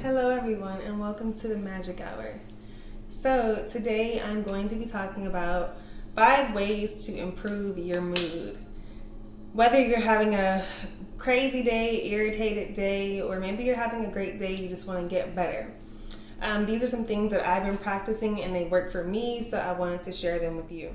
Hello everyone and welcome to the Magic Hour. So today I'm going to be talking about 5 ways to improve your mood. Whether you're having a crazy day, irritated day, or maybe you're having a great day, you just want to get better. These are some things that I've been practicing and they work for me, so I wanted to share them with you.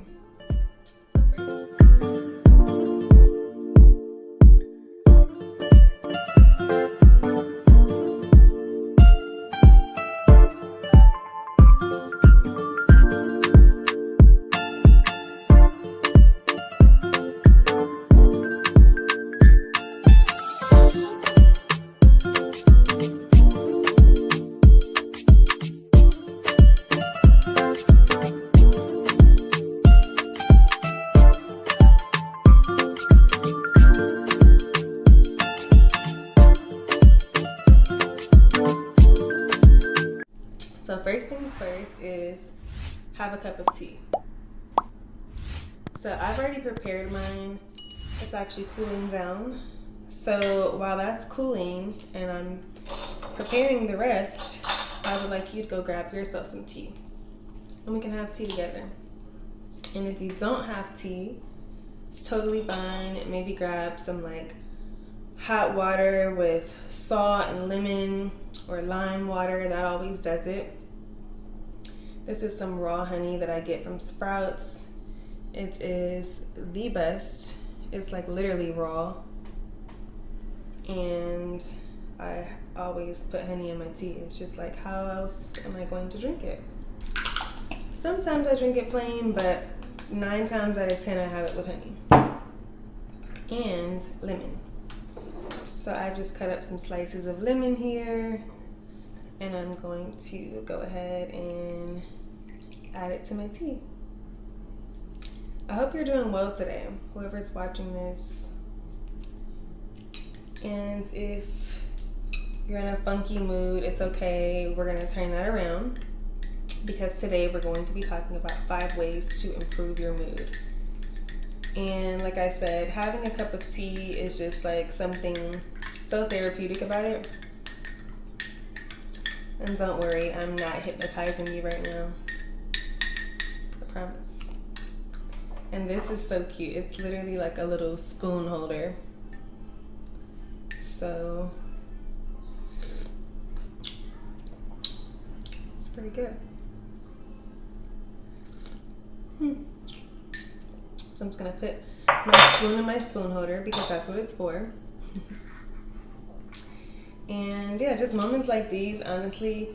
So first things first is have a cup of tea. So I've already prepared mine. It's actually cooling down. So while that's cooling and I'm preparing the rest, I would like you to go grab yourself some tea. And we can have tea together. And if you don't have tea, it's totally fine. Maybe grab some like hot water with salt and lemon or lime water. That always does it. This is some raw honey that I get from Sprouts. It is the best. It's like literally raw. And I always put honey in my tea. It's just like, how else am I going to drink it? Sometimes I drink it plain, but 9 times out of 10 I have it with honey. And lemon. So I've just cut up some slices of lemon here. And I'm going to go ahead and add it to my tea. I hope you're doing well today, whoever's watching this. And if you're in a funky mood, it's okay. We're gonna turn that around because today we're going to be talking about 5 ways to improve your mood. And like I said, having a cup of tea is just like something so therapeutic about it. And don't worry, I'm not hypnotizing you right now. I promise. And this is so cute. It's literally like a little spoon holder. So it's pretty good. So I'm just gonna put my spoon in my spoon holder because that's what it's for. And yeah, just moments like these, honestly,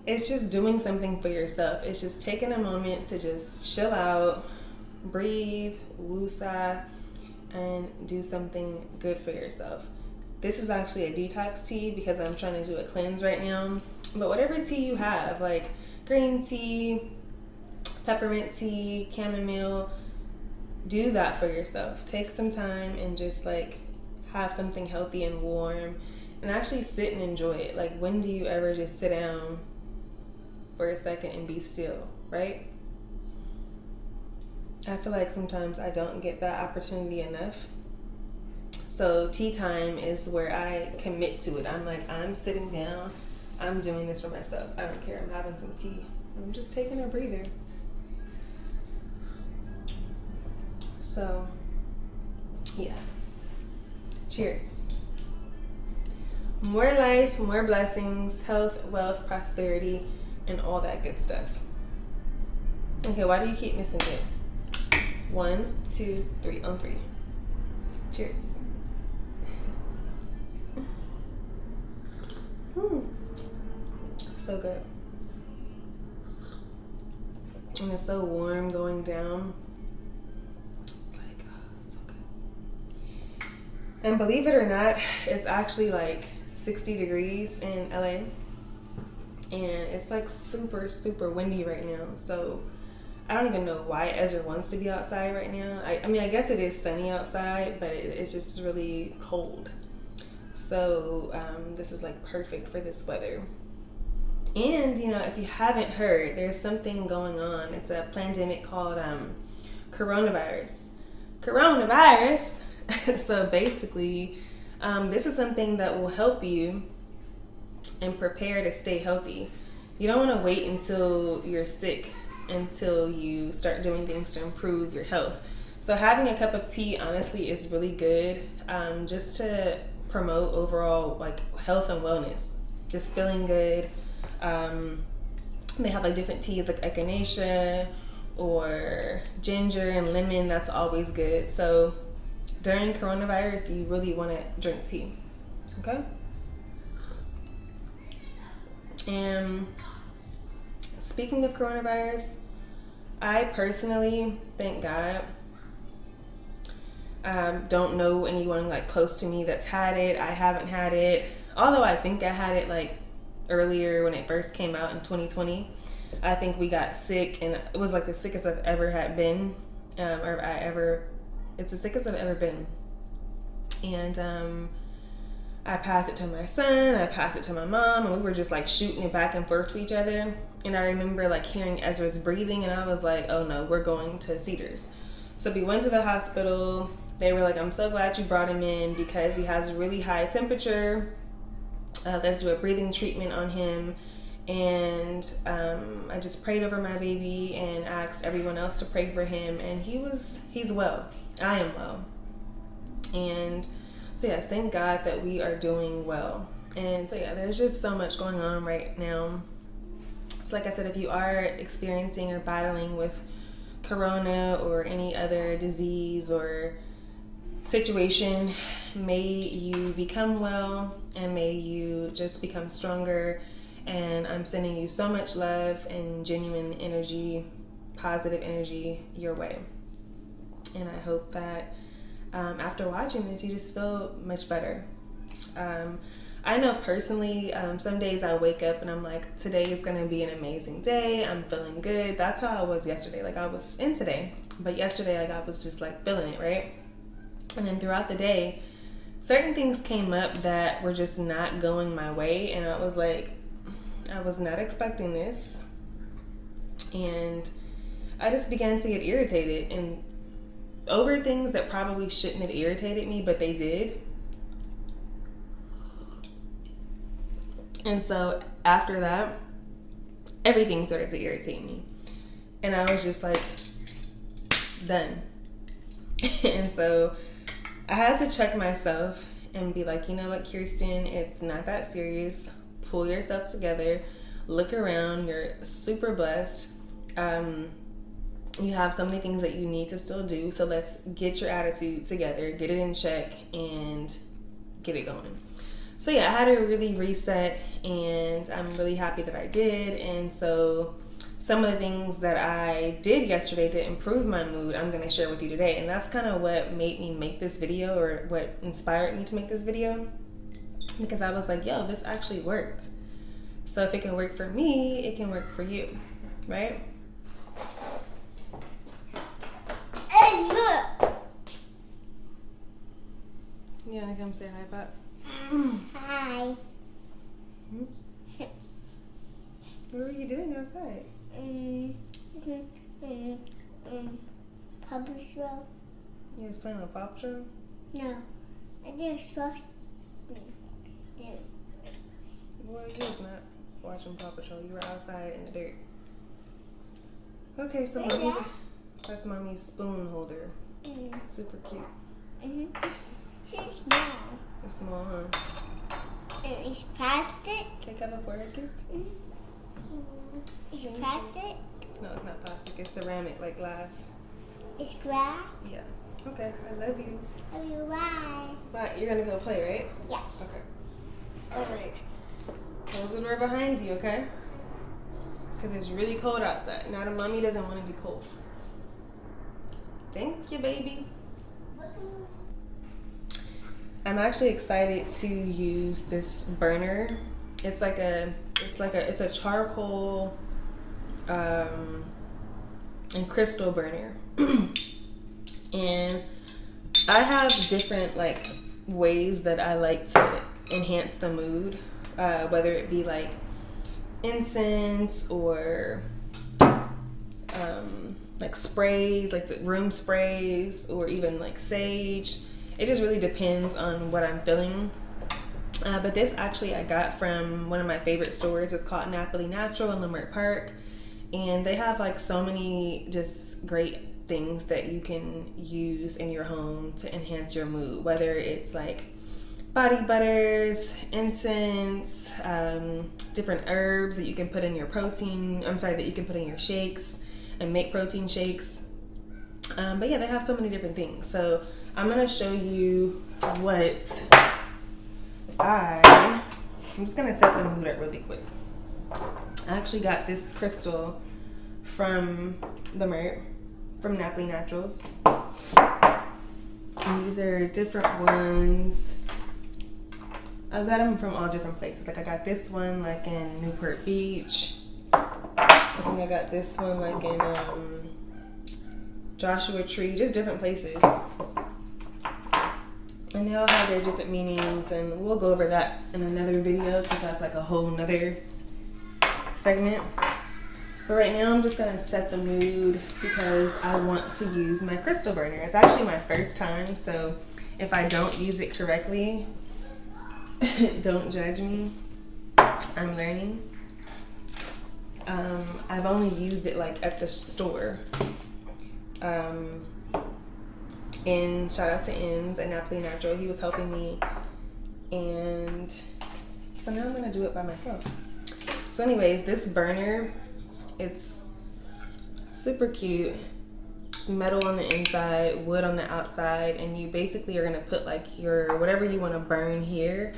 it's just doing something for yourself. It's just taking a moment to just chill out, breathe, woosah, and do something good for yourself. This is actually a detox tea because I'm trying to do a cleanse right now. But whatever tea you have, like green tea, peppermint tea, chamomile, do that for yourself. Take some time and just like have something healthy and warm. And actually sit and enjoy it. Like, when do you ever just sit down for a second and be still, right? I feel like sometimes I don't get that opportunity enough. So tea time is where I commit to it. I'm like, I'm sitting down. I'm doing this for myself. I don't care. I'm having some tea. I'm just taking a breather. So, yeah. Cheers. More life, more blessings, health, wealth, prosperity, and all that good stuff. Okay, why do you keep missing it? 1, 2, 3, on 3. Cheers. So good. And it's so warm going down. It's like, oh, so good. And believe it or not, it's actually like 60 degrees in LA. And it's like super, super windy right now. So I don't even know why Ezra wants to be outside right now. I mean, I guess it is sunny outside, but it's just really cold. So this is like perfect for this weather. And, you know, if you haven't heard, there's something going on. It's a pandemic called coronavirus. So basically, this is something that will help you and prepare to stay healthy. You don't want to wait until you're sick until you start doing things to improve your health. So having a cup of tea honestly is really good, just to promote overall like health and wellness, just feeling good. They have like different teas like echinacea or ginger and lemon. That's always good. So during coronavirus, you really want to drink tea. Okay. And speaking of coronavirus, I personally, thank God, don't know anyone like close to me that's had it. I haven't had it, although I think I had it like earlier when it first came out in 2020. I think we got sick, and it was like the sickest I've ever had been, it's the sickest I've ever been. And I passed it to my son, I passed it to my mom, and we were just like shooting it back and forth to each other. And I remember like hearing Ezra's breathing, and I was like, oh no, we're going to Cedars. So we went to the hospital. They were like, I'm so glad you brought him in because he has a really high temperature. Let's do a breathing treatment on him. And I just prayed over my baby and asked everyone else to pray for him, and he's well. I am well. And so yes, thank God that we are doing well. And so yeah, there's just so much going on right now. So like I said, if you are experiencing or battling with corona or any other disease or situation, may you become well and may you just become stronger. And I'm sending you so much love and genuine energy, positive energy your way. And I hope that after watching this, you just feel much better. I know personally, some days I wake up and I'm like, today is going to be an amazing day. I'm feeling good. That's how I was yesterday. Like I was in today, but yesterday like I was just like feeling it, right? And then throughout the day, certain things came up that were just not going my way. And I was like, I was not expecting this. And I just began to get irritated and over things that probably shouldn't have irritated me, but they did. And so after that, everything started to irritate me. And I was just like, done. And so I had to check myself and be like, you know what, Kierstin, it's not that serious. Pull yourself together. Look around. You're super blessed. You have so many things that you need to still do. So let's get your attitude together, get it in check, and get it going. So yeah, I had to really reset, and I'm really happy that I did. And so some of the things that I did yesterday to improve my mood, I'm going to share with you today. And that's kind of what made me make this video, or what inspired me to make this video, because I was like, yo, this actually worked. So if it can work for me, it can work for you, right? You wanna come say hi, Pop? Hi. What were you doing outside? Paw Patrol. You was playing with Paw Patrol? No, I just watched. Boy, you was not watching Paw Patrol. You were outside in the dirt. Okay, so that's Mommy's spoon holder. Super cute. It's small. It's small, huh? And it's plastic. Take up a for her kids? It's plastic. No, it's not plastic. It's ceramic, like glass. It's glass. Yeah. Okay, I love you. Love you. Bye. But you're gonna go play, right? Yeah. Okay. All right. Close the door behind you, okay? Because it's really cold outside. Now the mommy doesn't want to be cold. Thank you, baby. I'm actually excited to use this burner. It's a charcoal and crystal burner. And I have different like ways that I like to enhance the mood, whether it be like incense or like sprays, like room sprays, or even like sage. It just really depends on what I'm feeling. But this actually I got from one of my favorite stores. It's called Napoli Natural in Leimert Park. And they have like so many just great things that you can use in your home to enhance your mood. Whether it's like body butters, incense, different herbs that you can put in your that you can put in your shakes and make protein shakes. But yeah, they have so many different things. So I'm gonna show you what I'm just gonna set the mood up really quick. I actually got this crystal from from Napoli Naturals. And these are different ones. I've got them from all different places. Like I got this one like in Newport Beach. I think I got this one like in Joshua Tree, just different places. And they all have their different meanings, and we'll go over that in another video because that's like a whole nother segment. But right now I'm just gonna set the mood because I want to use my crystal burner. It's actually my first time, so if I don't use it correctly, don't judge me. I'm learning. I've only used it like at the store. And shout out to Enz at Napoli Natural. He was helping me, and so now I'm gonna do it by myself. So anyways, this burner, it's super cute. It's metal on the inside, wood on the outside, and you basically are gonna put like your whatever you want to burn here,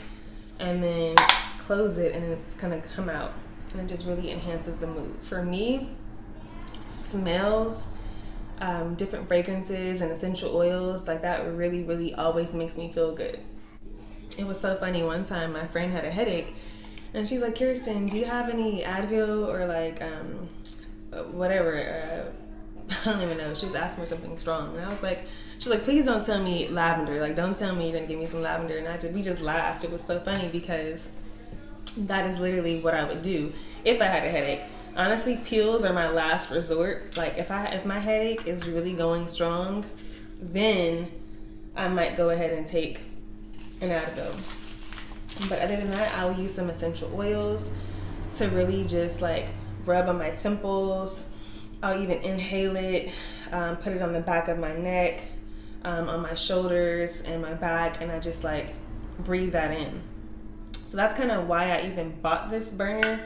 and then close it, and it's gonna come out, and it just really enhances the mood. For me, smells, different fragrances and essential oils like that really always makes me feel good. It was so funny, one time my friend had a headache and she's like, Kierstin, do you have any Advil or like whatever, I don't even know, she was asking for something strong, and I was like, she's like, please don't tell me lavender, like don't tell me you're gonna give me some lavender. And we just laughed. It was so funny because that is literally what I would do if I had a headache. Honestly, pills are my last resort. Like if my headache is really going strong, then I might go ahead and take an Advil. But other than that, I'll use some essential oils to really just like rub on my temples. I'll even inhale it, put it on the back of my neck, on my shoulders and my back, and I just like breathe that in. So that's kind of why I even bought this burner.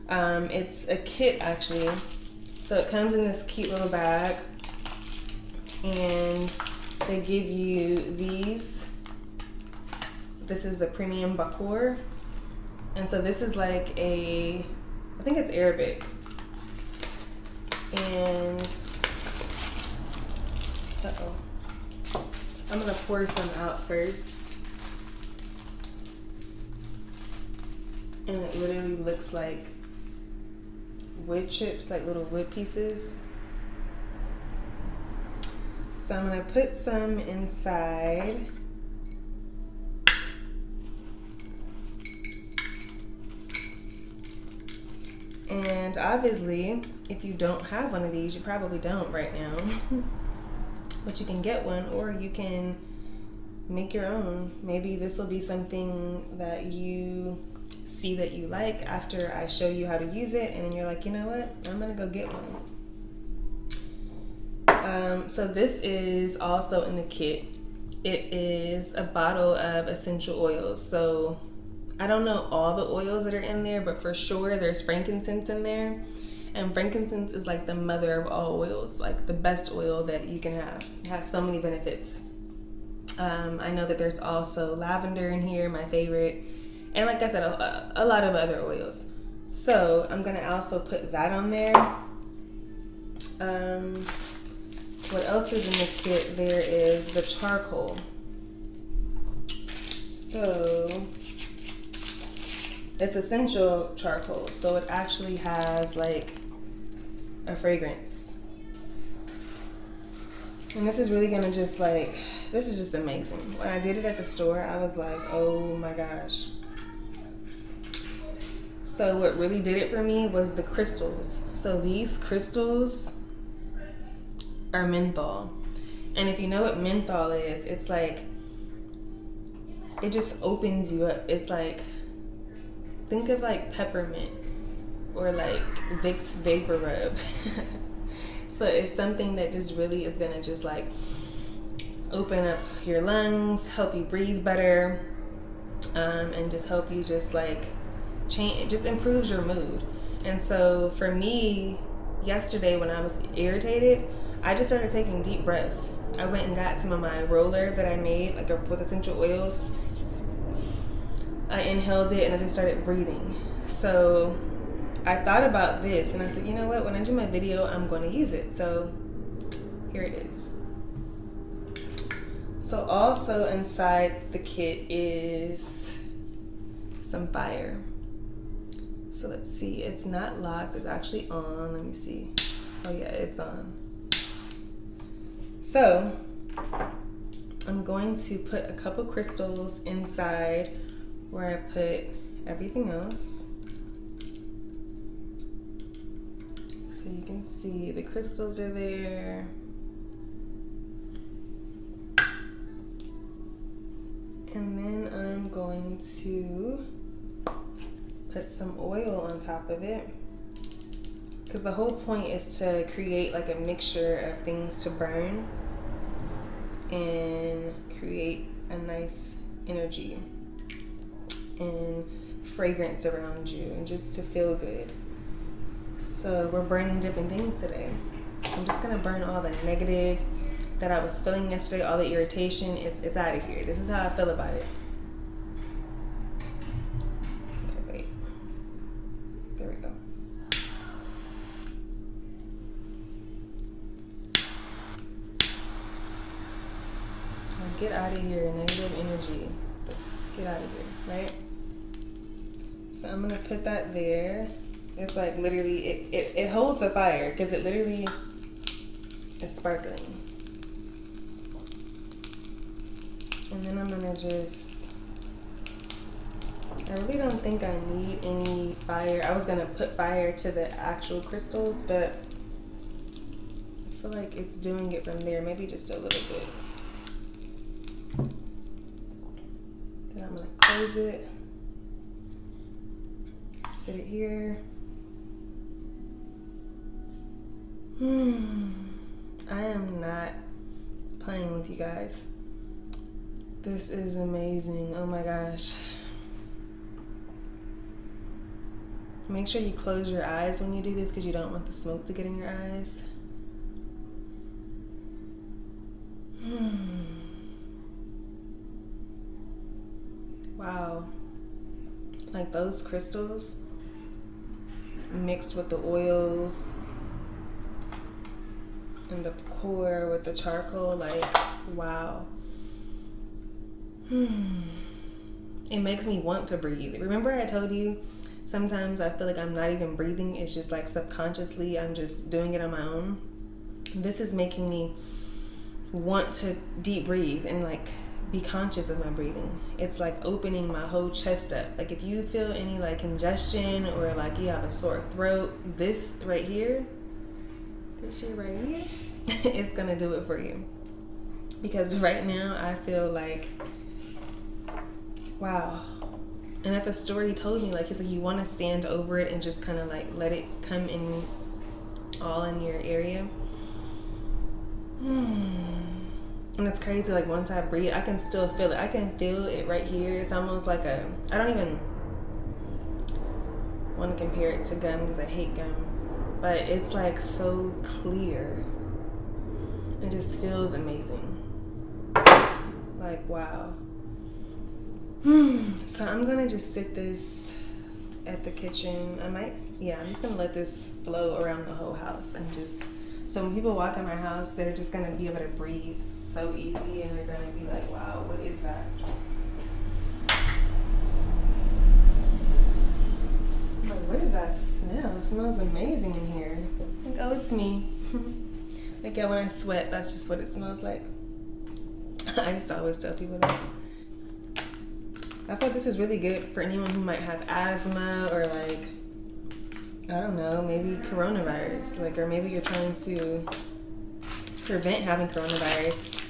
It's a kit actually, so it comes in this cute little bag, and they give you these. This is the premium Bakur, and so this is like I think it's Arabic, and I'm gonna pour some out first, and it literally looks like wood chips, like little wood pieces. So I'm gonna put some inside. And obviously, if you don't have one of these, you probably don't right now, but you can get one, or you can make your own. Maybe this will be something that you see that you like after I show you how to use it, and then you're like, you know what, I'm gonna go get one. So this is also in the kit. It is a bottle of essential oils. So I don't know all the oils that are in there, but for sure there's frankincense in there, and frankincense is like the mother of all oils, like the best oil that you can have. It has so many benefits. I know that there's also lavender in here, my favorite. And like I said, a lot of other oils. So I'm gonna also put that on there. What else is in the kit? There is the charcoal. So it's essential charcoal. So it actually has like a fragrance. And this is really gonna just like, this is just amazing. When I did it at the store, I was like, oh my gosh. So what really did it for me was the crystals. So these crystals are menthol. And if you know what menthol is, it's like it just opens you up. It's like, think of like peppermint or like Vicks Vapor Rub. So it's something that just really is gonna just like open up your lungs, help you breathe better, and just help you just like change. It just improves your mood. And so for me, yesterday when I was irritated, I just started taking deep breaths. I went and got some of my roller that I made, like with essential oils. I inhaled it and I just started breathing. So I thought about this and I said, you know what, when I do my video, I'm going to use it. So here it is. So also inside the kit is some fire. So let's see, it's not locked, it's actually on. Let me see. Oh yeah, it's on. So I'm going to put a couple crystals inside where I put everything else. So you can see the crystals are there. And then I'm going to put some oil on top of it, because the whole point is to create like a mixture of things to burn and create a nice energy and fragrance around you and just to feel good. So we're burning different things today. I'm just gonna burn all the negative that I was feeling yesterday, all the irritation. It's out of here. This is how I feel about it. Okay, wait. There we go. Now get out of here, negative energy. Get out of here, right? So I'm gonna put that there. It's like literally, it holds a fire because it literally is sparkling. And then I'm gonna just, I really don't think I need any fire. I was gonna put fire to the actual crystals, but I feel like it's doing it from there, maybe just a little bit. Then I'm gonna close it, sit it here. I am not playing with you guys. This is amazing. Oh my gosh. Make sure you close your eyes when you do this because you don't want the smoke to get in your eyes. Wow. Like those crystals mixed with the oils and the core with the charcoal, like, wow. It makes me want to breathe. Remember I told you sometimes I feel like I'm not even breathing, it's just like subconsciously I'm just doing it on my own. This is making me want to deep breathe and like be conscious of my breathing. It's like opening my whole chest up. Like if you feel any like congestion or like you have a sore throat, this right here, this shit right here, it's gonna do it for you. Because right now I feel like, wow. And at the store he told me, like, he's like, you want to stand over it and just kind of like let it come in all in your area. And it's crazy, like once I breathe, I can still feel it. I can feel it right here. It's almost like a, I don't even want to compare it to gum because I hate gum, but it's like so clear. It just feels amazing. Like, wow. So I'm gonna just sit this at the kitchen. I'm just gonna let this flow around the whole house and just, so when people walk in my house, they're just gonna be able to breathe so easy and they're gonna be like, wow, what is that? I'm like, what is that smell? It smells amazing in here. Like, oh, it's me. Like, yeah, when I sweat, that's just what it smells like. I used to always tell people that. I thought this is really good for anyone who might have asthma or like, I don't know, maybe coronavirus. Like, or maybe you're trying to prevent having coronavirus.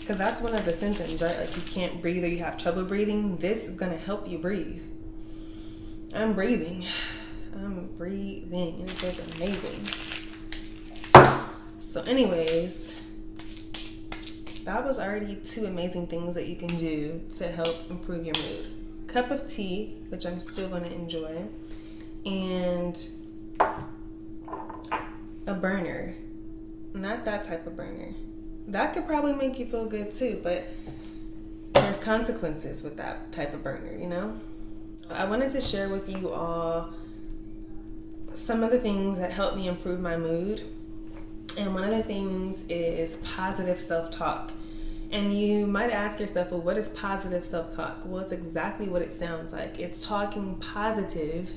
Because that's one of the symptoms, right? Like you can't breathe or you have trouble breathing. This is going to help you breathe. I'm breathing. And it feels amazing. So anyways, that was already 2 amazing things that you can do to help improve your mood. Cup of tea, which I'm still going to enjoy, and a burner. Not that type of burner. That could probably make you feel good too, but there's consequences with that type of burner, you know? I wanted to share with you all some of the things that help me improve my mood. And one of the things is positive self-talk. And you might ask yourself, well, what is positive self-talk? Well, it's exactly what it sounds like. It's talking positively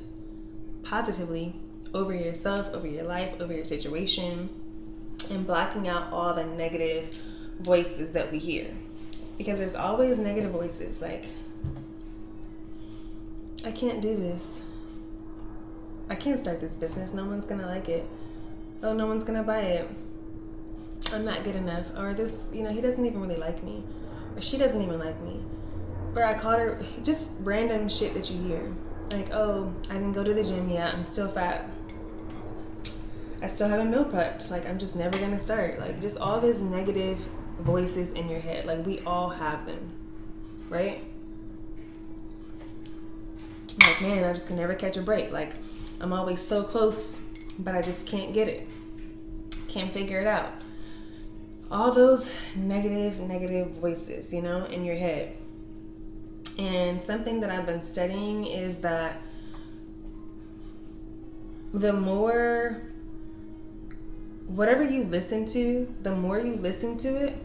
over yourself, over your life, over your situation, and blocking out all the negative voices that we hear. Because there's always negative voices like, I can't do this. I can't start this business. No one's gonna like it. Oh, no one's gonna buy it. I'm not good enough. Or this, he doesn't even really like me. Or she doesn't even like me. Or I called her, just random shit that you hear. Like, oh, I didn't go to the gym yet. I'm still fat. I still haven't meal prepped. Like, I'm just never gonna start. Like, just all these negative voices in your head. Like, we all have them, right? Like, man, I just can never catch a break. Like, I'm always so close, but I just can't get it. Can't figure it out. All those negative voices, in your head. And something that I've been studying is that the more, whatever you listen to, the more you listen to it,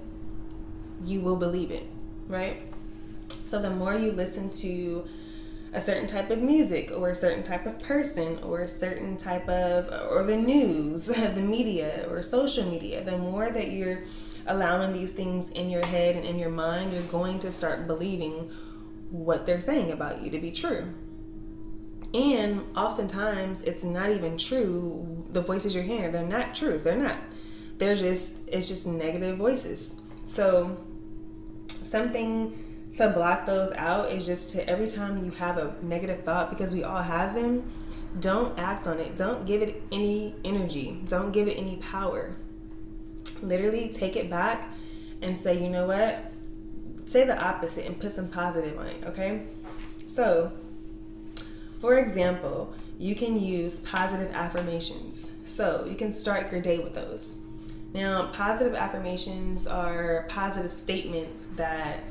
you will believe it, right? So the more you listen to a certain type of music or a certain type of person or a certain type of, or the news, the media or social media, the more that you're allowing these things in your head and in your mind, you're going to start believing what they're saying about you to be true. And oftentimes it's not even true. The voices you're hearing, they're not true. They're not. It's just negative voices. So something to block those out is just to, every time you have a negative thought, because we all have them, don't act on it. Don't give it any energy. Don't give it any power. Literally take it back and say, you know what? Say the opposite and put some positive on it, okay? So, for example, you can use positive affirmations. So you can start your day with those. Now, positive affirmations are positive statements that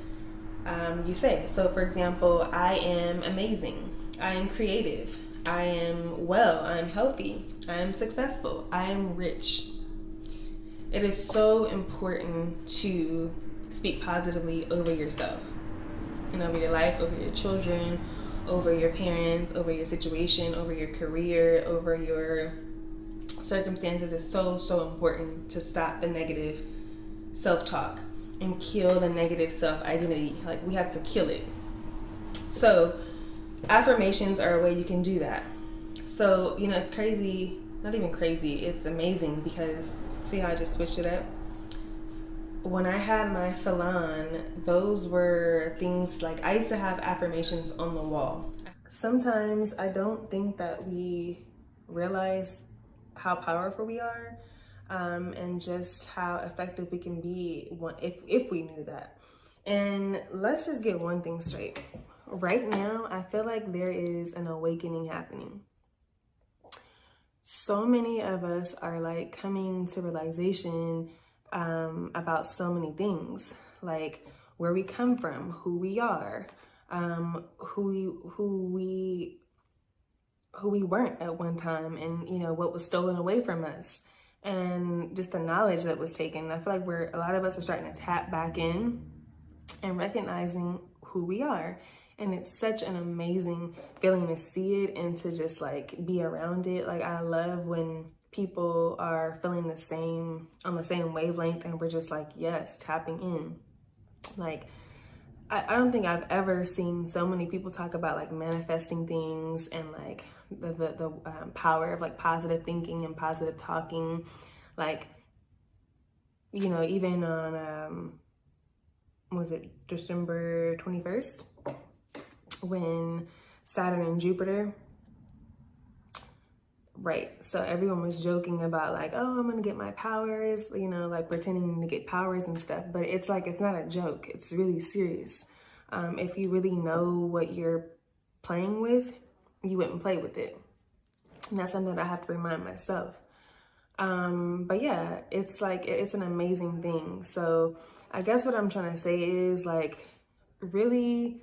you say. So for example, I am amazing. I am creative. I am well. I am healthy. I am successful. I am rich. It is so important to speak positively over yourself and over your life, over your children, over your parents, over your situation, over your career, over your circumstances. Is so important to stop the negative self-talk and kill the negative self-identity. Like, we have to kill it. So affirmations are a way you can do that. So, it's crazy, not even crazy, it's amazing, because see how I just switched it up? When I had my salon, those were things like, I used to have affirmations on the wall. Sometimes I don't think that we realize how powerful we are, and just how effective we can be if we knew that. And let's just get one thing straight. Right now, I feel like there is an awakening happening. So many of us are like coming to realization about so many things, like where we come from, who we are, who we weren't at one time, and what was stolen away from us, and just the knowledge that was taken. I feel like a lot of us are starting to tap back in and recognizing who we are. And it's such an amazing feeling to see it and to just like be around it. Like, I love when people are feeling on the same wavelength, and we're just like, yes, tapping in. Like, I don't think I've ever seen so many people talk about like manifesting things and like the power of like positive thinking and positive talking. Like, even on was it December 21st, when Saturn and Jupiter, right? So everyone was joking about like, oh, I'm gonna get my powers, you know, like pretending to get powers and stuff. But it's like, it's not a joke. It's really serious. If you really know what you're playing with, you wouldn't play with it. And that's something that I have to remind myself. But yeah, it's like, it's an amazing thing. So I guess what I'm trying to say is like, really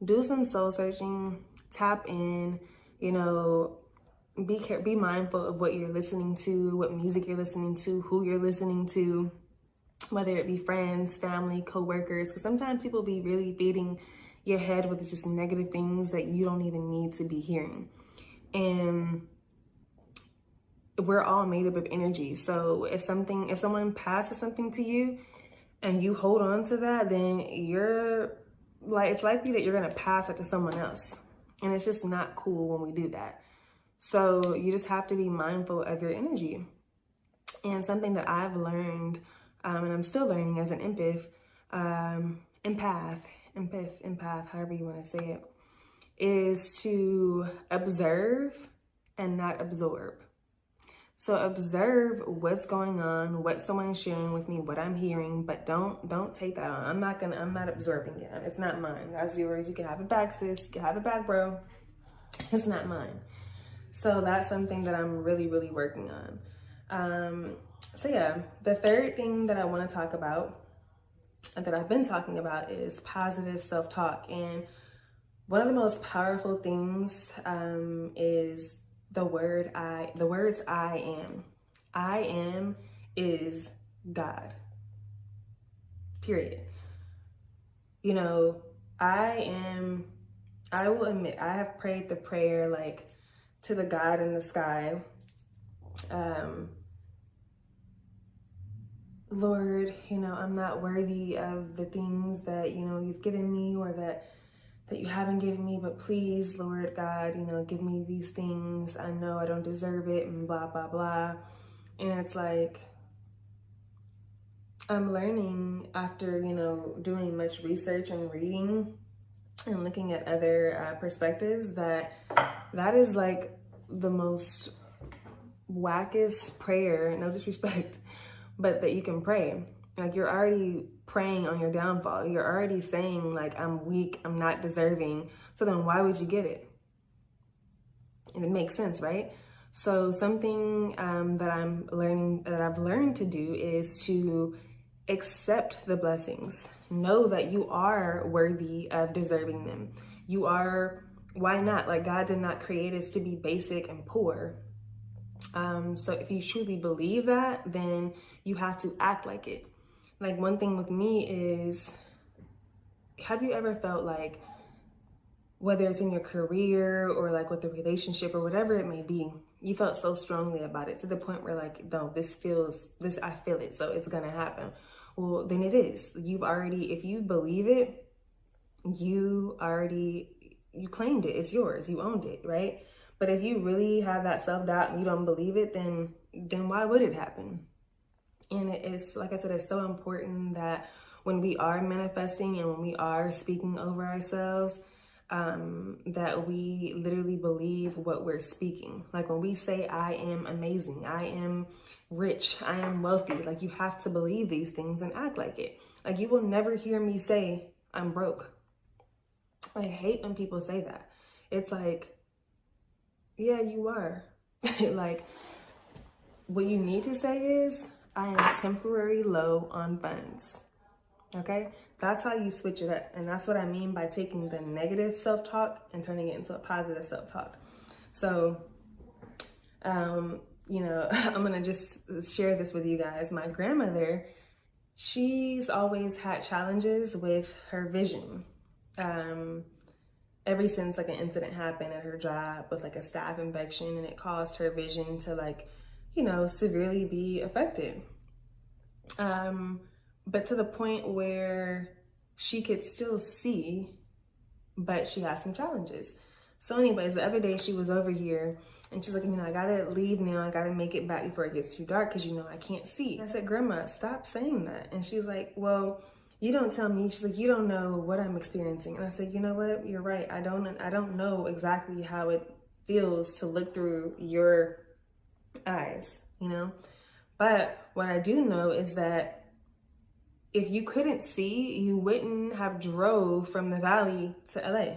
do some soul searching, tap in, you know, be mindful of what you're listening to, what music you're listening to, who you're listening to, whether it be friends, family, co-workers, because sometimes people be really feeding your head with just negative things that you don't even need to be hearing. And we're all made up of energy. So if someone passes something to you and you hold on to that, then it's likely that you're gonna pass it to someone else. And it's just not cool when we do that. So you just have to be mindful of your energy. And something that I've learned, and I'm still learning as an empath, however you want to say it, is to observe and not absorb. So observe what's going on, what someone's sharing with me, what I'm hearing, but don't take that on. I'm not absorbing it. It's not mine. That's yours. You can have it back, sis. You can have it back, bro. It's not mine. So that's something that I'm really, really working on. So yeah, the third thing that I want to talk about, and that I've been talking about, is positive self-talk. And one of the most powerful things is the words I am. I am is God. Period. You know, I will admit, I have prayed the prayer like to the God in the sky. Lord, you know, I'm not worthy of the things that, you know, you've given me, or that you haven't given me, but please, Lord God, you know, give me these things. I know I don't deserve it, and blah, blah, blah. And it's like, I'm learning after, you know, doing much research and reading and looking at other perspectives, that is like the most wackest prayer, no disrespect, but that you can pray. Like, you're already praying on your downfall. You're already saying like, I'm weak, I'm not deserving. So then why would you get it? And it makes sense, right? So something that I've learned to do is to accept the blessings. Know that you are worthy of deserving them. You are, why not? Like, God did not create us to be basic and poor. So if you truly believe that, then you have to act like it. Like, one thing with me is, have you ever felt like, whether it's in your career or like with a relationship or whatever it may be, you felt so strongly about it to the point where like, no, I feel it, so it's gonna happen. Well, then it is. If you believe it, you claimed it. It's yours. You owned it, right? But if you really have that self-doubt and you don't believe it, then why would it happen? And it's, like I said, it's so important that when we are manifesting and when we are speaking over ourselves, that we literally believe what we're speaking. Like, when we say, I am amazing, I am rich, I am wealthy, like, you have to believe these things and act like it. Like, you will never hear me say, I'm broke. I hate when people say that. It's like, yeah, you are. Like, what you need to say is, I am temporarily low on funds. Okay? That's how you switch it up. And that's what I mean by taking the negative self-talk and turning it into a positive self-talk. So, you know, I'm going to just share this with you guys. My grandmother, she's always had challenges with her vision. Ever since like an incident happened at her job with like a staph infection, and it caused her vision to like, you know, severely be affected. But to the point where she could still see, but she had some challenges. So anyways, the other day she was over here and she's like, you know, I gotta leave now. I gotta make it back before it gets too dark because, you know, I can't see. I said, Grandma, stop saying that. And she's like, well, you don't tell me. She's like, you don't know what I'm experiencing. And I said, you know what? You're right. I don't know exactly how it feels to look through your eyes, you know? But what I do know is that if you couldn't see, you wouldn't have drove from the valley to LA.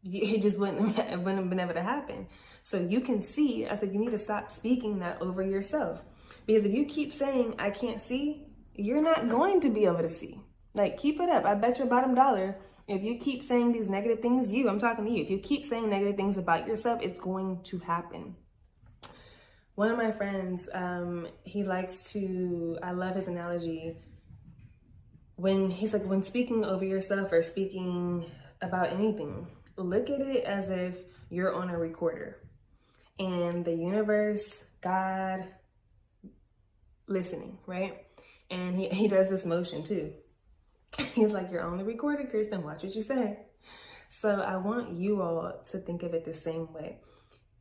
It just wouldn't have been able to happen. So you can see. I said, you need to stop speaking that over yourself. Because if you keep saying, I can't see, you're not going to be able to see. Like, keep it up. I bet your bottom dollar, if you keep saying these negative things, I'm talking to you. If you keep saying negative things about yourself, it's going to happen. One of my friends, he likes to, I love his analogy. When he's like, when speaking over yourself or speaking about anything, look at it as if you're on a recorder and the universe, God, listening, right? And he does this motion too. He's like, you're on the recorder, Kierstin, watch what you say. So I want you all to think of it the same way.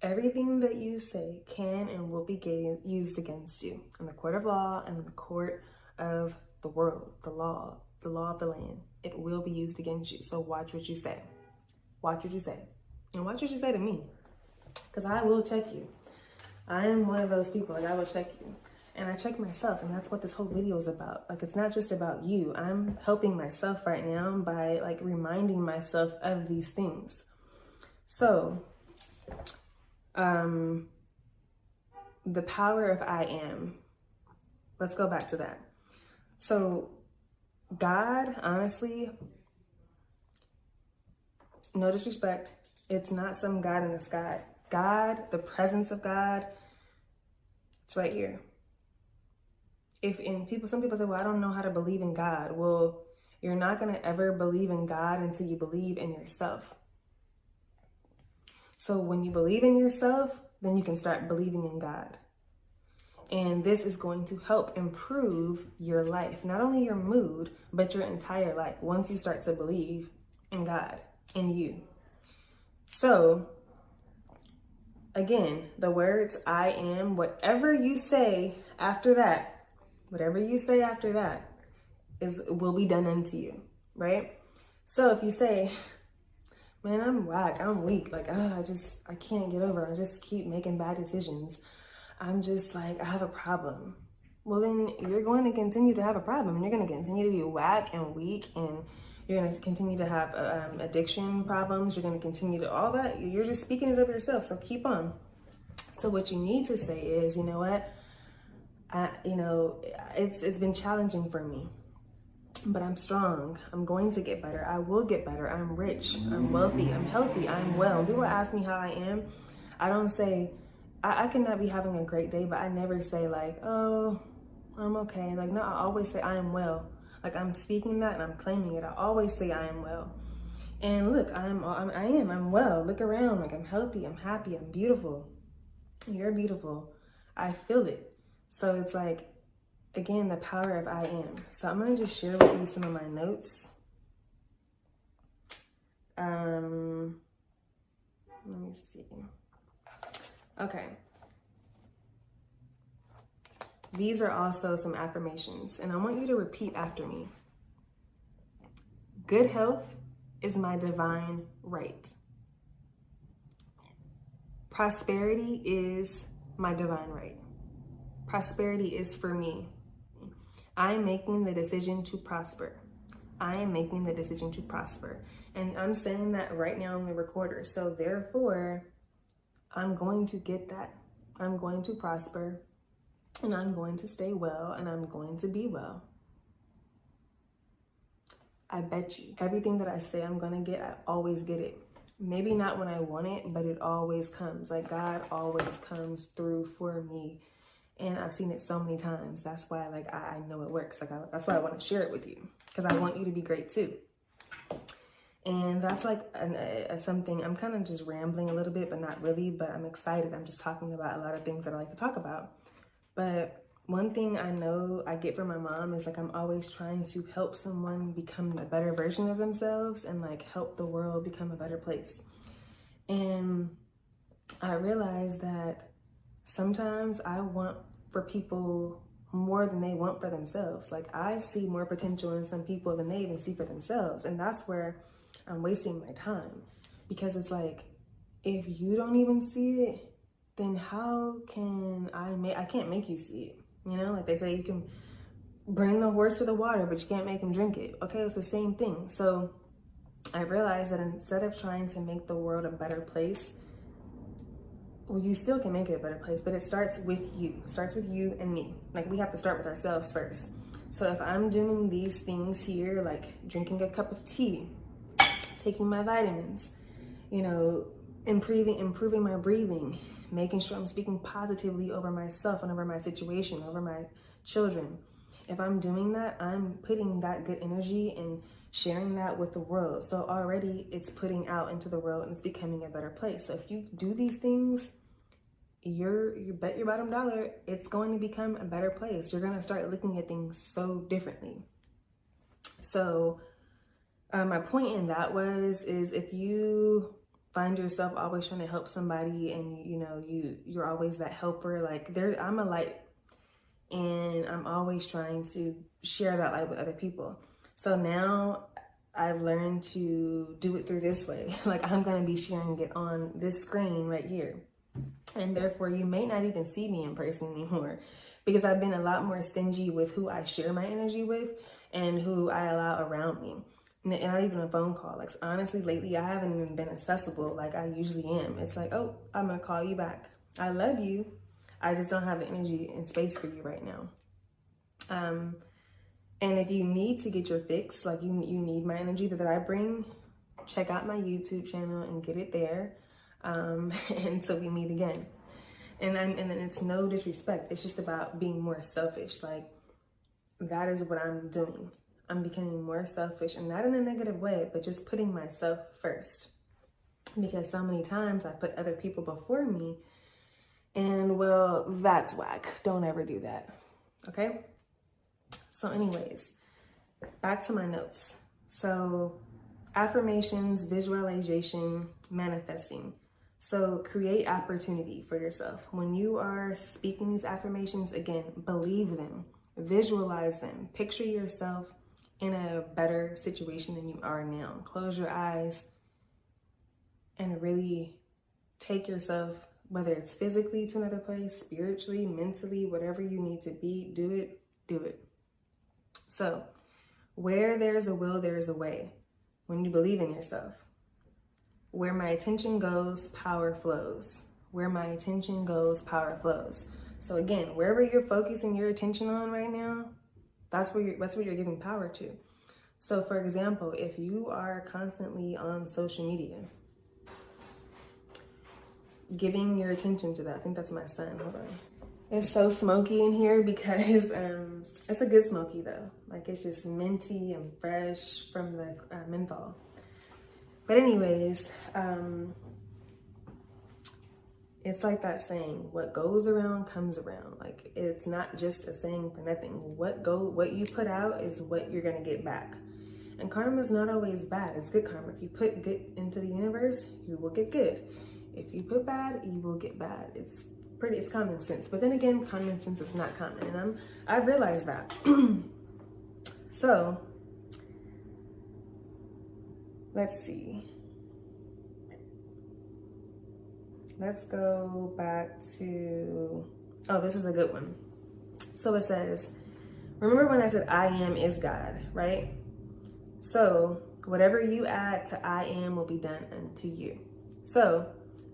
Everything that you say can and will be used against you in the court of law and in the court of the world, the law of the land. It will be used against you. So watch what you say. Watch what you say. And watch what you say to me. Because I will check you. I am one of those people. Like, I will check you. And I check myself. And that's what this whole video is about. Like, it's not just about you. I'm helping myself right now by, like, reminding myself of these things. So, the power of I am. Let's go back to that. So, God, honestly, no disrespect, it's not some God in the sky. God, the presence of God, it's right here. Some people say, well, I don't know how to believe in God. Well, you're not going to ever believe in God until you believe in yourself. So when you believe in yourself, then you can start believing in God. And this is going to help improve your life, not only your mood, but your entire life once you start to believe in God, in you. So, again, the words I am, whatever you say after that will be done unto you, right? So if you say, man, I'm whack, I'm weak, like, I can't get over, I just keep making bad decisions. I'm just like, I have a problem. Well, then you're going to continue to have a problem. And you're going to continue to be whack and weak. And you're going to continue to have addiction problems. You're going to continue to all that. You're just speaking it of yourself. So keep on. So what you need to say is, you know what? It's been challenging for me. But I'm strong. I'm going to get better. I will get better. I'm rich. I'm wealthy. I'm healthy. I'm well. People ask me how I am. I don't say, I cannot be having a great day, but I never say like, oh, I'm okay. Like, no, I always say I am well. Like, I'm speaking that and I'm claiming it. I always say I am well. And look, I'm well. Look around. Like, I'm healthy. I'm happy. I'm beautiful. You're beautiful. I feel it. So it's like, again, the power of I am. So I'm going to just share with you some of my notes. Let me see. Okay. These are also some affirmations, and I want you to repeat after me. Good health is my divine right. Prosperity is my divine right. Prosperity is for me. I am making the decision to prosper. I am making the decision to prosper. And I'm saying that right now on the recorder. So therefore, I'm going to get that. I'm going to prosper, and I'm going to stay well, and I'm going to be well. I bet you everything that I say I'm going to get, I always get it. Maybe not when I want it, but it always comes. Like, God always comes through for me. And I've seen it so many times. That's why, like, I know it works. Like, that's why I want to share it with you, because I want you to be great too. And that's like something, I'm kind of just rambling a little bit, but not really, but I'm excited. I'm just talking about a lot of things that I like to talk about. But one thing I know I get from my mom is, like, I'm always trying to help someone become a better version of themselves and, like, help the world become a better place. And I realized that sometimes I want for people more than they want for themselves. Like, I see more potential in some people than they even see for themselves. And that's where I'm wasting my time, because it's like, if you don't even see it, then how can I can't make you see it. You know, like they say, you can bring the horse to the water, but you can't make him drink it. Okay, it's the same thing. So I realized that instead of trying to make the world a better place, well, you still can make it a better place, but it starts with you. It starts with you and me. Like, we have to start with ourselves first. So if I'm doing these things here, like drinking a cup of tea, taking my vitamins, you know, improving my breathing, making sure I'm speaking positively over myself and over my situation, over my children. If I'm doing that, I'm putting that good energy and sharing that with the world. So already it's putting out into the world and it's becoming a better place. So if you do these things, you bet your bottom dollar, it's going to become a better place. You're going to start looking at things so differently. So my point in that is if you find yourself always trying to help somebody and you know you're always that helper, like I'm a light and I'm always trying to share that light with other people. So now I've learned to do it through this way. Like, I'm going to be sharing it on this screen right here. And therefore, you may not even see me in person anymore, because I've been a lot more stingy with who I share my energy with and who I allow around me. And not even a phone call. Like, honestly, lately, I haven't even been accessible like I usually am. It's like, oh, I'm going to call you back. I love you. I just don't have the energy and space for you right now. And if you need to get your fix, like you need my energy that I bring, check out my YouTube channel and get it there. Until we meet again. And then it's no disrespect. It's just about being more selfish. Like, that is what I'm doing. I'm becoming more selfish, and not in a negative way, but just putting myself first. Because so many times I put other people before me, and well, that's whack. Don't ever do that. Okay? So anyways, back to my notes. So affirmations, visualization, manifesting. So create opportunity for yourself. When you are speaking these affirmations, again, believe them, visualize them, picture yourself in a better situation than you are now. Close your eyes and really take yourself, whether it's physically to another place, spiritually, mentally, whatever you need to be, do it. So where there's a will, there is a way. When you believe in yourself. Where my attention goes, power flows. Where my attention goes, power flows. So again, wherever you're focusing your attention on right now, that's where you're giving power to. So for example, if you are constantly on social media, giving your attention to that. I think that's my son. Hold on. It's so smoky in here because it's a good smoky though. Like, it's just minty and fresh from the menthol. But anyways, it's like that saying, what goes around comes around. Like, it's not just a saying for nothing. What you put out is what you're gonna get back. And karma is not always bad, it's good karma. If you put good into the universe, you will get good. If you put bad, you will get bad. It's common sense. But then again, common sense is not common. And I've realized that. So, let's see. Let's go back to, oh, this is a good one. So it says, remember when I said I am is God, right? So whatever you add to I am will be done unto you. So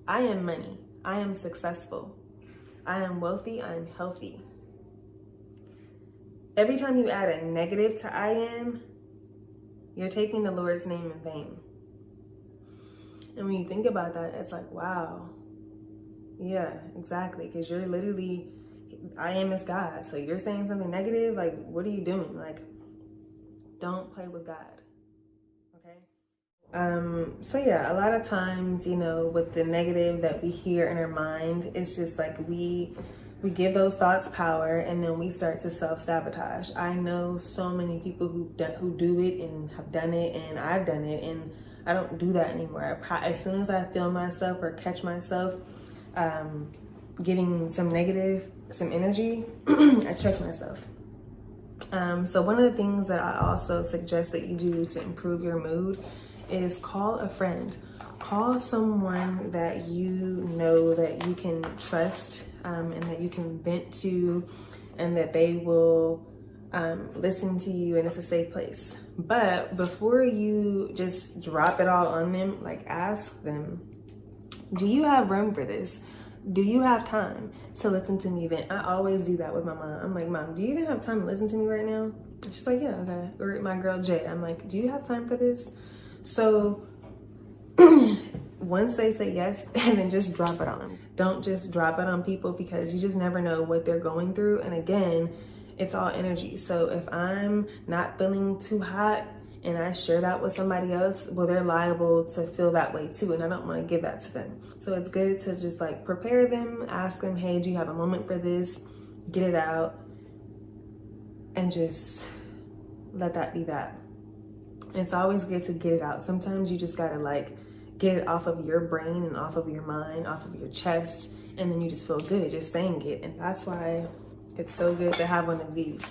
I am money. I am successful. I am wealthy. I am healthy. Every time you add a negative to I am, you're taking the Lord's name in vain. And when you think about that, it's like, wow. Yeah, exactly. Because you're literally, I am is God. So you're saying something negative, like, what are you doing? Like, don't play with God. Okay? So yeah, a lot of times, you know, with the negative that we hear in our mind, it's just like we give those thoughts power, and then we start to self-sabotage. I know so many people who do it and have done it, and I've done it, and I don't do that anymore. As soon as I feel myself or catch myself getting some energy, I check myself. So one of the things that I also suggest that you do to improve your mood is call a friend. Call someone that you know that you can trust, and that you can vent to, and that they will listen to you, and it's a safe place. But before you just drop it all on them, like, ask them, do you have room for this? Do you have time to listen to me vent? I always do that with my mom. I'm like, Mom, do you even have time to listen to me right now? And she's like, yeah, okay. Or my girl Jay, I'm like, do you have time for this? So once they say yes, and then just drop it on them. Don't just drop it on people, because you just never know what they're going through. And again, it's all energy. So if I'm not feeling too hot and I share that with somebody else, well, they're liable to feel that way too. And I don't want to give that to them. So it's good to just like prepare them, ask them, hey, do you have a moment for this? Get it out, and just let that be that. It's always good to get it out. Sometimes you just gotta like get it off of your brain and off of your mind, off of your chest, and then you just feel good just saying it. And that's why it's so good to have one of these.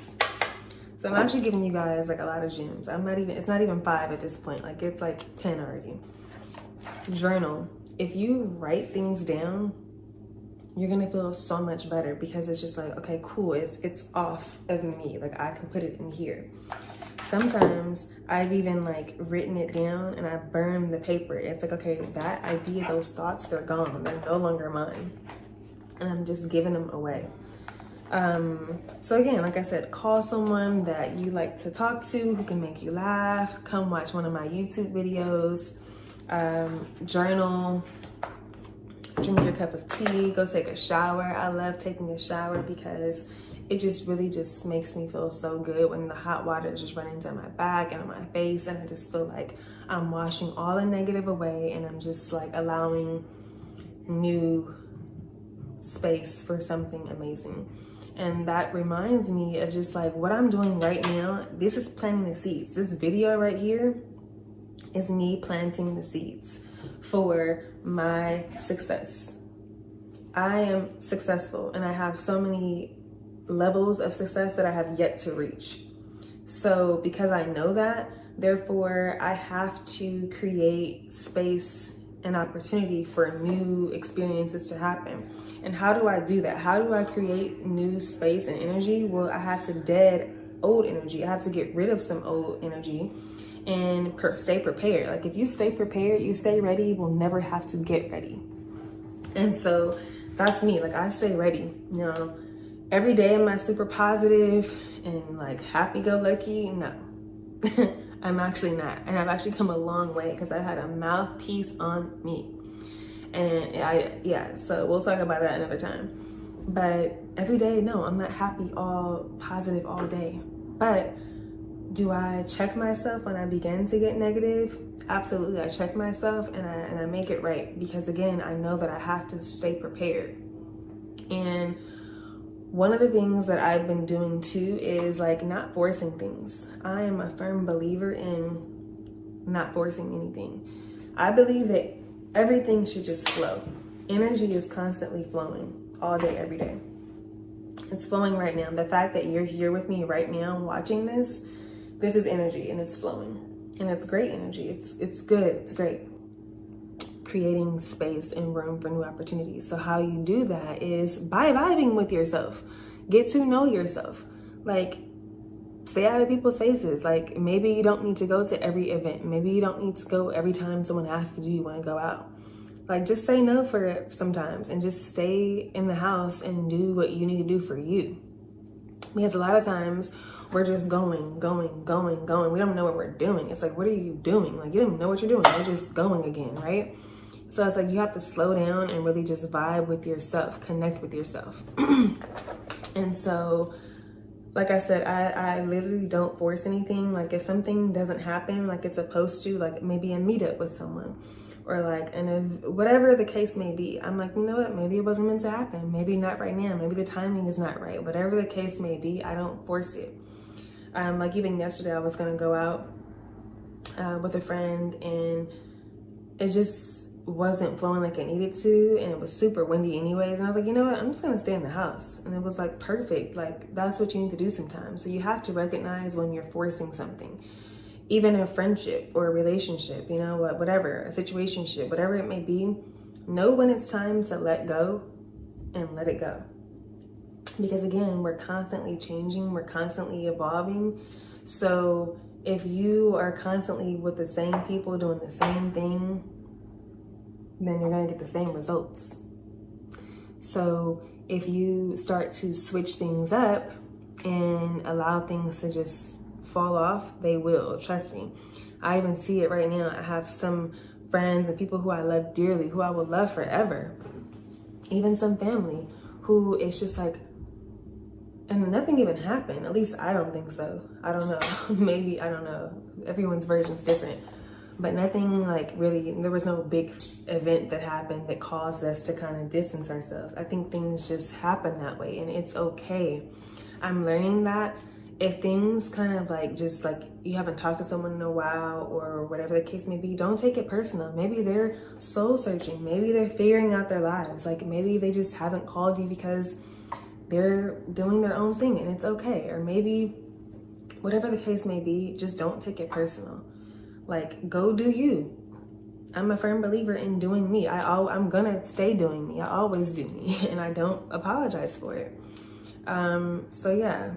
So I'm actually giving you guys like a lot of gems. It's not even 5 at this point. Like, it's like 10 already. Journal. If you write things down, you're gonna feel so much better, because it's just like, okay, cool, it's off of me. Like, I can put it in here. Sometimes I've even like written it down and I burn the paper. It's like, okay, that idea, those thoughts, they're gone. They're no longer mine. And I'm just giving them away. So again, like I said, call someone that you like to talk to, who can make you laugh. Come watch one of my YouTube videos. Journal. Drink your cup of tea. Go take a shower. I love taking a shower because it just really just makes me feel so good when the hot water just running down my back and on my face, and I just feel like I'm washing all the negative away, and I'm just like allowing new space for something amazing. And that reminds me of just like what I'm doing right now. This is planting the seeds. This video right here is me planting the seeds for my success. I am successful, and I have so many levels of success that I have yet to reach. So because I know that, therefore I have to create space and opportunity for new experiences to happen. And how do I do that? How do I create new space and energy? Well, I have to dead old energy. I have to get rid of some old energy and stay prepared. Like, if you stay prepared, you stay ready, you will never have to get ready. And so that's me. Like, I stay ready. You know, every day am I super positive and like happy-go-lucky? No. I'm actually not. And I've actually come a long way because I had a mouthpiece on me. And so we'll talk about that another time. But every day, no, I'm not happy, all positive all day. But do I check myself when I begin to get negative? Absolutely, I check myself and I make it right, because again, I know that I have to stay prepared. And one of the things that I've been doing too is like not forcing things. I am a firm believer in not forcing anything. I believe that everything should just flow. Energy is constantly flowing all day, every day. It's flowing right now. The fact that you're here with me right now watching this is energy, and it's flowing. And it's great energy. It's good. It's great. Creating space and room for new opportunities. So how you do that is by vibing with yourself. Get to know yourself. Like, stay out of people's faces. Like, maybe you don't need to go to every event. Maybe you don't need to go every time someone asks you, do you want to go out? Like, just say no for it sometimes and just stay in the house and do what you need to do for you. Because a lot of times we're just going. We don't know what we're doing. It's like, what are you doing? Like, you don't even know what you're doing. You're just going again, right? So it's like you have to slow down and really just vibe with yourself, connect with yourself. And so, like I said, I literally don't force anything. Like, if something doesn't happen like it's supposed to, like maybe a meetup with someone, or like, and if, whatever the case may be, I'm like, you know what, maybe it wasn't meant to happen. Maybe not right now. Maybe the timing is not right. Whatever the case may be, I don't force it. Like even yesterday, I was gonna go out with a friend, and it just, wasn't flowing like it needed to, and it was super windy anyways, and I was like, you know what, I'm just gonna stay in the house. And it was like perfect. Like, that's what you need to do sometimes. So you have to recognize when you're forcing something, even a friendship or a relationship, you know, whatever, a situationship, whatever it may be. Know when it's time to let go and let it go. Because again, we're constantly changing, we're constantly evolving. So if you are constantly with the same people doing the same thing, then you're gonna get the same results. So if you start to switch things up and allow things to just fall off, they will, trust me. I even see it right now. I have some friends and people who I love dearly, who I will love forever, even some family, who it's just like, and nothing even happened. At least I don't think so. I don't know. Maybe, I don't know. Everyone's version's different. But nothing like really, there was no big event that happened that caused us to kind of distance ourselves. I think things just happen that way, and it's okay. I'm learning that if things kind of like, just like you haven't talked to someone in a while or whatever the case may be, don't take it personal. Maybe they're soul searching. Maybe they're figuring out their lives. Like maybe they just haven't called you because they're doing their own thing, and it's okay. Or maybe whatever the case may be, just don't take it personal. Like, go do you. I'm a firm believer in doing me. I'm gonna stay doing me. I always do me, and I don't apologize for it. So yeah,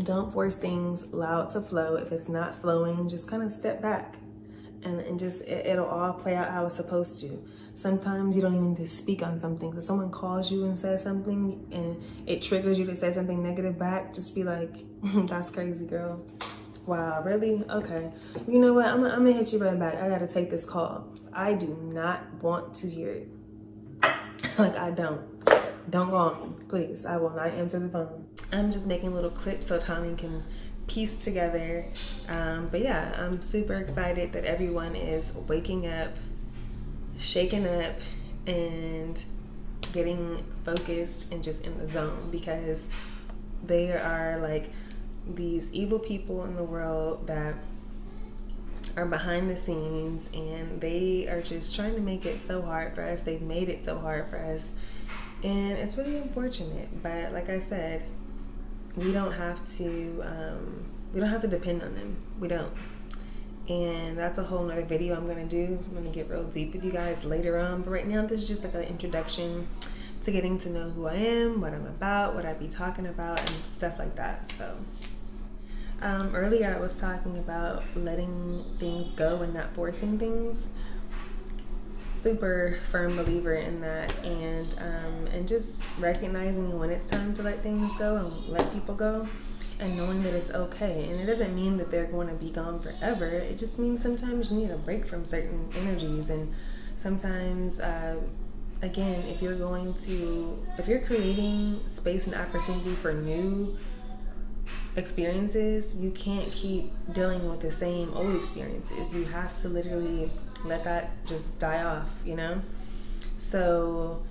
don't force things, allow it to flow. If it's not flowing, just kind of step back, and just, it'll all play out how it's supposed to. Sometimes you don't even need to speak on something. If someone calls you and says something and it triggers you to say something negative back, just be like, that's crazy, girl. Wow, really? Okay. You know what? I'm gonna hit you right back. I gotta take this call. I do not want to hear it. Like, I don't. Don't go on me, please. I will not answer the phone. I'm just making little clips so Tommy can piece together. But yeah, I'm super excited that everyone is waking up, shaking up, and getting focused and just in the zone, because there are like these evil people in the world that are behind the scenes, and they are just trying to make it so hard for us. They've made it so hard for us, and it's really unfortunate. But like I said, we don't have to depend on them. We don't. And that's a whole nother video I'm gonna do. I'm gonna get real deep with you guys later on, but right now this is just like an introduction to getting to know who I am, what I'm about, what I be talking about, and stuff like that. So earlier I was talking about letting things go and not forcing things. Super firm believer in that, and just recognizing when it's time to let things go and let people go, and knowing that it's okay. And it doesn't mean that they're going to be gone forever. It just means sometimes you need a break from certain energies. And sometimes again, if you're creating space and opportunity for new experiences, you can't keep dealing with the same old experiences. You have to literally let that just die off, you know? So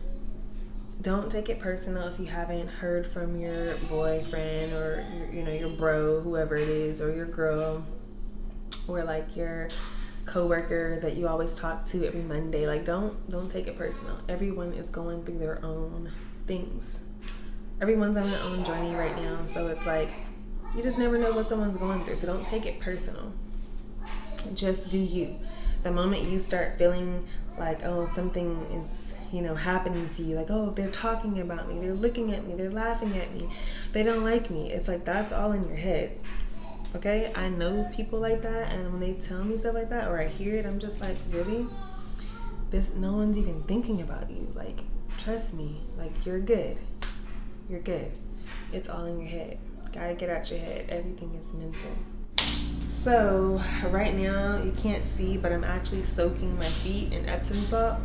don't take it personal if you haven't heard from your boyfriend or your bro, whoever it is, or your girl, or like your coworker that you always talk to every Monday. Like, don't take it personal. Everyone is going through their own things. Everyone's on their own journey right now, so it's like you just never know what someone's going through. So don't take it personal. Just do you. The moment you start feeling like, oh, something is happening to you, like, oh, they're talking about me, they're looking at me, they're laughing at me, they don't like me, it's like, that's all in your head. Okay, I know people like that, and when they tell me stuff like that, or I hear it, I'm just like, really? No one's even thinking about you. Like, trust me, like, you're good. You're good. It's all in your head. Gotta get out your head. Everything is mental. So right now you can't see, but I'm actually soaking my feet in Epsom salt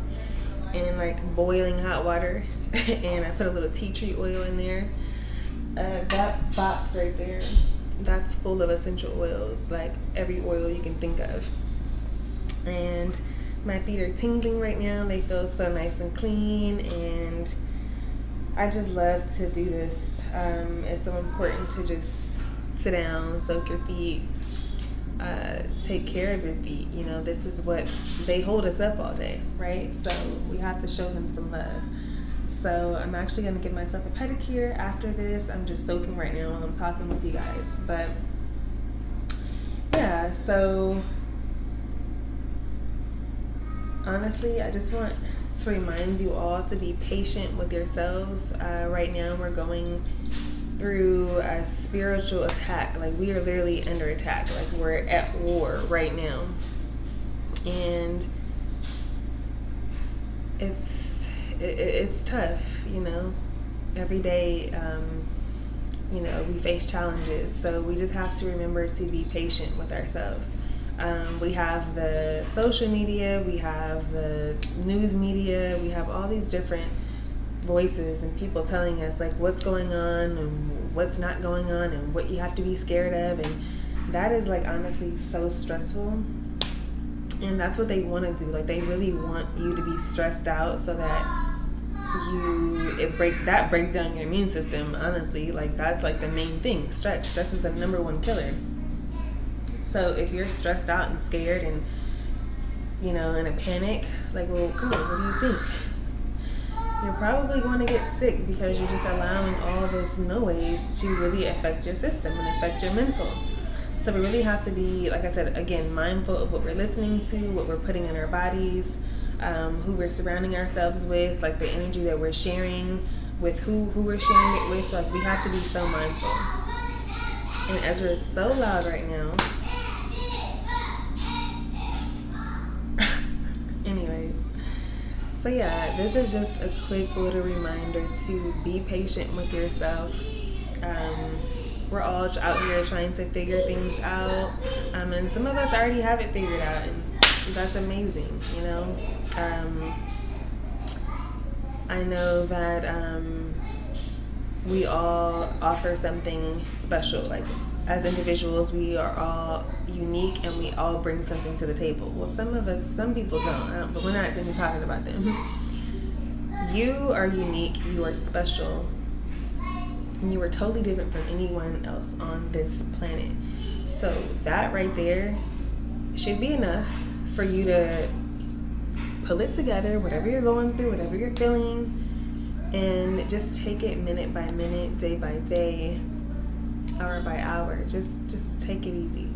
and like boiling hot water, and I put a little tea tree oil in there. That box right there, that's full of essential oils, like every oil you can think of. And my feet are tingling right now. They feel so nice and clean, and I just love to do this. It's so important to just sit down, soak your feet, take care of your feet. You know, this is what they hold us up all day, right? So we have to show them some love. So I'm actually going to give myself a pedicure after this. I'm just soaking right now while I'm talking with you guys. But yeah, so honestly, I just want to remind you all to be patient with yourselves. Right now we're going through a spiritual attack. Like, we are literally under attack. Like, we're at war right now. And it's tough, you know. Every day, you know, we face challenges. So we just have to remember to be patient with ourselves. We have the social media, we have the news media, we have all these different voices and people telling us like what's going on and what's not going on and what you have to be scared of, and that is like honestly so stressful. And that's what they want to do. Like, they really want you to be stressed out so that that breaks down your immune system. Honestly, like, that's like the main thing. Stress is the number one killer. So if you're stressed out and scared and, you know, in a panic, like, well, come on, what do you think? You're probably going to get sick because you're just allowing all this noise to really affect your system and affect your mental. So we really have to be, like I said, again, mindful of what we're listening to, what we're putting in our bodies, who we're surrounding ourselves with, like the energy that we're sharing with, who we're sharing it with. Like, we have to be so mindful. And Ezra is so loud right now. Anyways, so yeah, this is just a quick little reminder to be patient with yourself. We're all out here trying to figure things out, and some of us already have it figured out, and that's amazing, you know. I know that we all offer something special. Like, as individuals, we are all unique and we all bring something to the table. Well, some people don't, but we're not even talking about them. You are unique, you are special, and you are totally different from anyone else on this planet. So that right there should be enough for you to pull it together, whatever you're going through, whatever you're feeling, and just take it minute by minute, day by day, hour by hour. Just take it easy.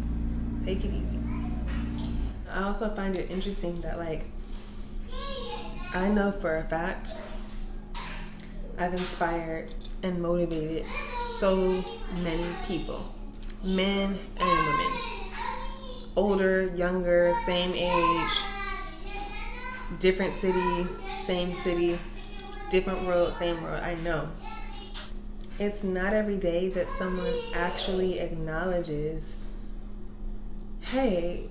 Take it easy. I also find it interesting that, like, I know for a fact I've inspired and motivated so many people, men and women, older, younger, same age, different city, different world, same world. I know. It's not every day that someone actually acknowledges, hey,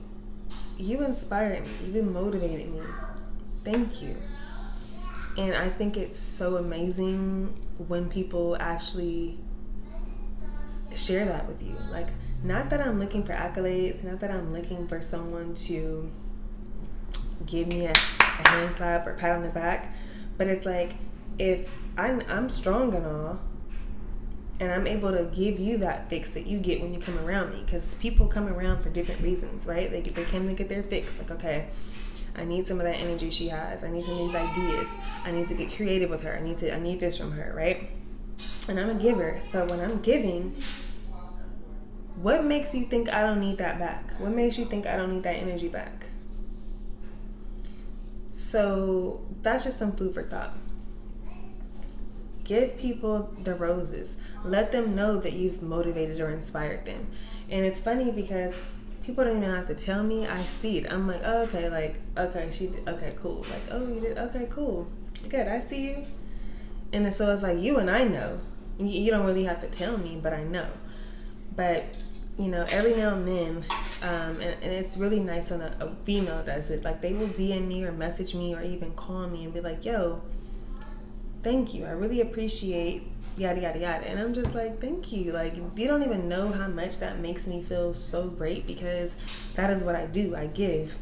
you inspired me, you motivated me, thank you. And I think it's so amazing when people actually share that with you. Like, not that I'm looking for accolades, not that I'm looking for someone to give me a hand clap or pat on the back, but it's like, if I'm strong and all, and I'm able to give you that fix that you get when you come around me, because people come around for different reasons, right? They come to get their fix. Like, okay, I need some of that energy she has. I need some of these ideas. I need to get creative with her. I need this from her, right? And I'm a giver. So when I'm giving, what makes you think I don't need that back? What makes you think I don't need that energy back? So that's just some food for thought. Give people the roses. Let them know that you've motivated or inspired them. And it's funny because people don't even have to tell me. I see it. I'm like, oh, okay, she did, okay, cool. Like, oh, you did, okay, cool. Good, I see you. And so it's like, you and I know. You don't really have to tell me, but I know. But, you know, every now and then, and it's really nice when a female does it. Like, they will DM me or message me or even call me and be like, yo, thank you, I really appreciate yada yada yada. And I'm just like, thank you. Like, you don't even know how much that makes me feel so great, because that is what I do. I give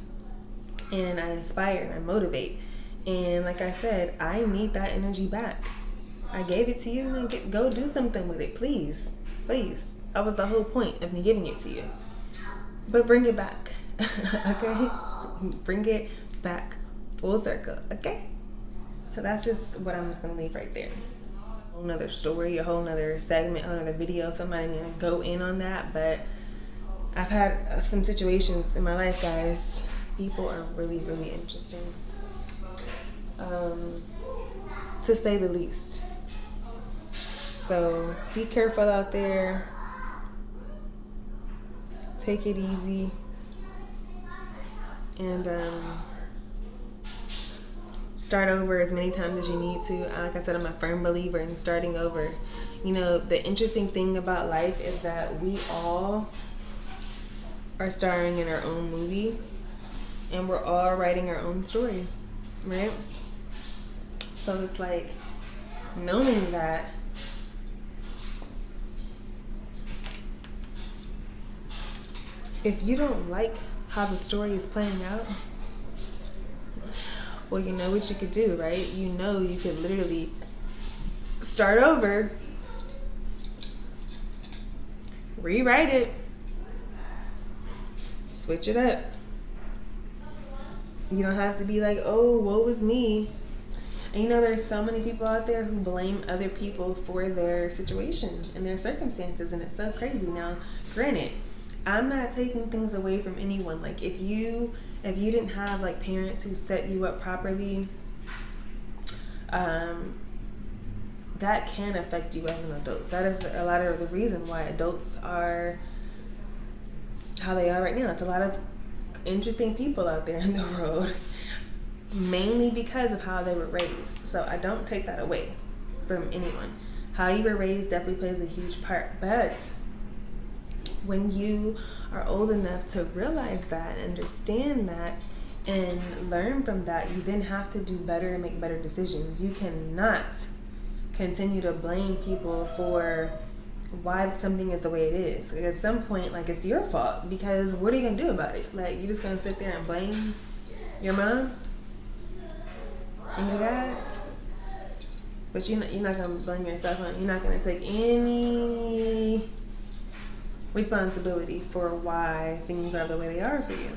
and I inspire and I motivate, and like I said, I need that energy back. I gave it to you, and go do something with it, please. That was the whole point of me giving it to you. but bring it back. Okay? Bring it back full circle. Okay? So that's just what I'm just gonna leave right there. A whole nother story, a whole nother segment, a whole nother video. So I'm not even gonna go in on that, but I've had some situations in my life, guys. People are really, really interesting, to say the least. So be careful out there. Take it easy. And start over as many times as you need to. Like I said, I'm a firm believer in starting over. You know, the interesting thing about life is that we all are starring in our own movie, and we're all writing our own story, right? So it's like knowing that if you don't like how the story is playing out, well, you know what you could do, right? You know you could literally start over, rewrite it, switch it up. You don't have to be like, oh, woe is me. And you know, there's so many people out there who blame other people for their situation and their circumstances, and it's so crazy. Now, granted, I'm not taking things away from anyone. Like, if you didn't have like parents who set you up properly, that can affect you as an adult. That is a lot of the reason why adults are how they are right now. It's a lot of interesting people out there in the world, mainly because of how they were raised. So I don't take that away from anyone. How you were raised definitely plays a huge part, but when you are old enough to realize that, understand that, and learn from that, you then have to do better and make better decisions. You cannot continue to blame people for why something is the way it is. Like, at some point, like, it's your fault, because what are you gonna do about it? Like, you just gonna sit there and blame your mom and your dad? But you're not gonna blame yourself. You're not gonna take any responsibility for why things are the way they are for you.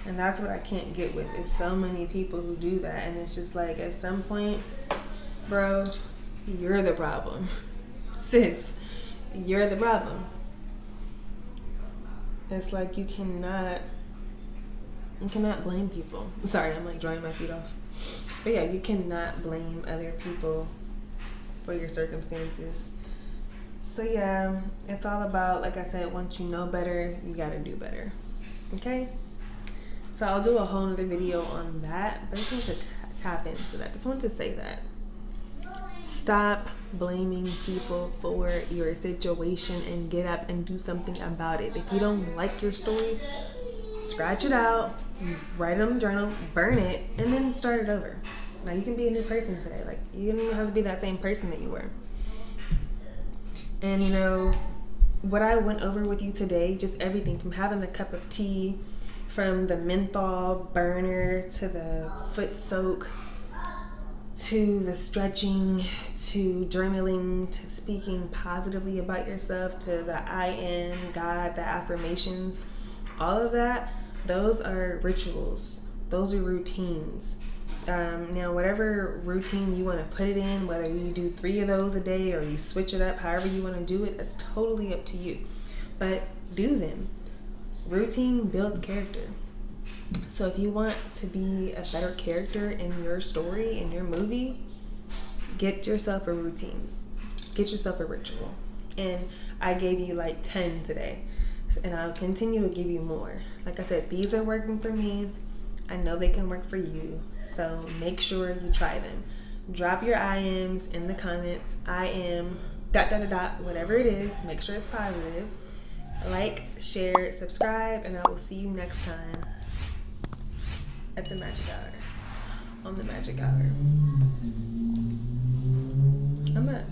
And that's what I can't get with, is so many people who do that. And it's just like, at some point, bro, you're the problem. Sis, you're the problem. It's like you cannot blame people. Sorry, I'm like drying my feet off. But yeah, you cannot blame other people for your circumstances. So yeah, it's all about, like I said, once you know better, you gotta do better. Okay? So I'll do a whole other video on that, but I just want to tap into that. Just want to say that. Stop blaming people for your situation and get up and do something about it. If you don't like your story, scratch it out, write it on the journal, burn it, and then start it over. Now you can be a new person today. Like, you don't even have to be that same person that you were. And you know, what I went over with you today, just everything from having a cup of tea, from the menthol burner to the foot soak, to the stretching, to journaling, to speaking positively about yourself, to the I am, God, the affirmations, all of that, those are rituals. Those are routines. Now, whatever routine you want to put it in, whether you do 3 of those a day or you switch it up, however you want to do it, it's totally up to you. But do them. Routine builds character. So if you want to be a better character in your story, in your movie, get yourself a routine. Get yourself a ritual. And I gave you like 10 today. And I'll continue to give you more. Like I said, these are working for me. I know they can work for you. So make sure you try them. Drop your I ams in the comments. I am ... whatever it is. Make sure it's positive. Like, share, subscribe, and I will see you next time at the magic hour. On the magic hour. I'm up.